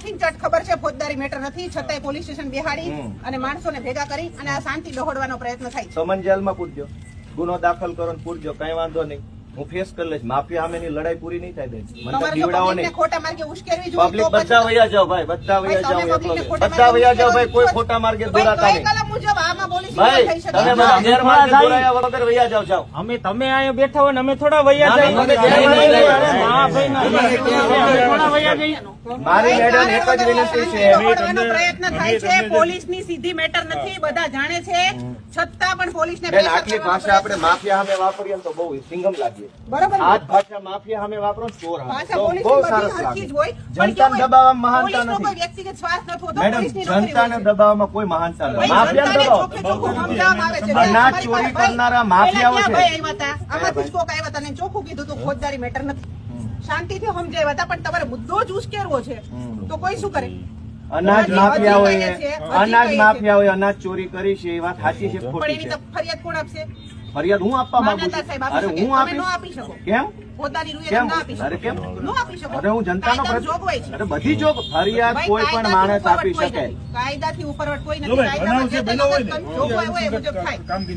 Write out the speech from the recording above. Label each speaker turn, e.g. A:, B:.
A: ચોખ્ખી ચટ ખબર છે ફોજદારી મેટર નથી, છતાંય પોલીસ સ્ટેશન બેહાડી અને માણસોને ભેગા કરી અને આ શાંતિ દોહડવાનો પ્રયત્ન થાય છે.
B: સમન જેલમાં પૂરજો, ગુનો દાખલ કરો ને પૂરજો, કઈ વાંધો નહીં, હું ફેસ કરી લઈશ. માફિયા સામેની લડાઈ પૂરી નહીં થાય બેન. મને તો દીવડાવો નહીં.
A: ખોટા માર્ગે ઉશ્કેરવી જોઈએ.
B: પબ્લિક બધા વયા જાઓ ભાઈ, બધા વયા જાઓ, બધા વયા જાઓ ભાઈ, કોઈ ખોટા માર્ગે દોરાતા નહીં ભાઈ. તમે બધા ગેરમાર્ગે દોરાયા વગર વયા જાઓ. જાઓ
C: અમે તમે અહીંયા બેઠા હોય ને અમે થોડા વૈયા જાય.
B: મારી મેડમ એક જ વિનંતી છે,
A: પ્રયત્ન થાય છે. પોલીસની સીધી મેટર નથી, બધા જાણે છે, છતાં પણ પોલીસને
B: બેન આટલી ભાષા આપણે માફિયા સામે વાપરીએ તો બહુ સિંગમ લાગીએ.
A: બરાબર.
B: આ જ ભાષા માફિયા સામે વાપરો ચોર
A: ભાષા
B: બહુ
A: પોલીસની
B: સરસ
A: બધી હરખી જ હોય.
B: લાગે.
A: પણ
B: જનતાને
A: કેવું હોય,
B: દબાવવામાં મહાનતા
A: પોલીસનો કોઈ
B: નથી
A: વ્યક્તિગત સ્વાર્થ નથી હોતો,
B: મેડમ.
A: પોલીસની નોકરી
B: જનતાને
A: હોય છે.
B: દબાવવામાં કોઈ મહાનતા નથી.
A: ભાઈ,
B: માફિયાને
A: જનતાને
B: દબાવો.
A: ચોખ્ખે ચોખ્ખું સમજાવવામાં આવે છે.
B: અનાજ
A: અમારી
B: ચોરી
A: પાસે
B: કરનારા
A: ભાઈ,
B: માફિયાઓ
A: પહેલા
B: છે.
A: ક્યાં ભાઈ આવ્યા હતા? આમાંથી જ કોક આવ્યા હતા ને ચોખ્ખું કીધું તું ફોજદારી મેટર નથી, શાંતિથી સમજાવ્યા હતા, પણ તમારે મુદ્દો જ ઉશ્કેરવો છે તો કોઈ શું કરે?
B: અનાજ માફિયા હોય,
A: હજી
B: અનાજ
A: કહીએ છે.
B: માફિયા હોય, અનાજ ચોરી કરી છે એ વાત સાચી છે
A: પણ
B: ખોટી
A: એની
B: છે?
A: તો ફરિયાદ કોણ આપશે?
B: ફરિયાદ હું આપવા માંગુ
A: મામલતદાર
B: છું.
A: સાહેબ
B: અરે
A: આપી શકે.
B: હું
A: તમે
B: આપીશ.
A: ન આપી શકો.
B: કેમ
A: પોતાની રૂએ
B: કેમ?
A: ના આપી શકો.
B: અરે કેમ?
A: ન આપી શકો.
B: અરે હું જનતાનો
A: કાયદામાં જોગવાઈ છે.
B: અરે બધી જો ફરિયાદ
A: ભાઈ,
B: કોઈ પણ
A: કાયદાથી
B: માણસ
A: ઉપરવટ
B: આપી
A: કોઈ
B: શકે.
A: નથી. કાયદાથી ઉપરવટ કોઈ
D: જો
A: નથી.
D: ભાઈ,
A: કાયદામાં
D: બનાવ છે,
A: જે તે
D: બનાવ હોય ને.
A: જોગવાઈ હોય એ મુજબ થાય.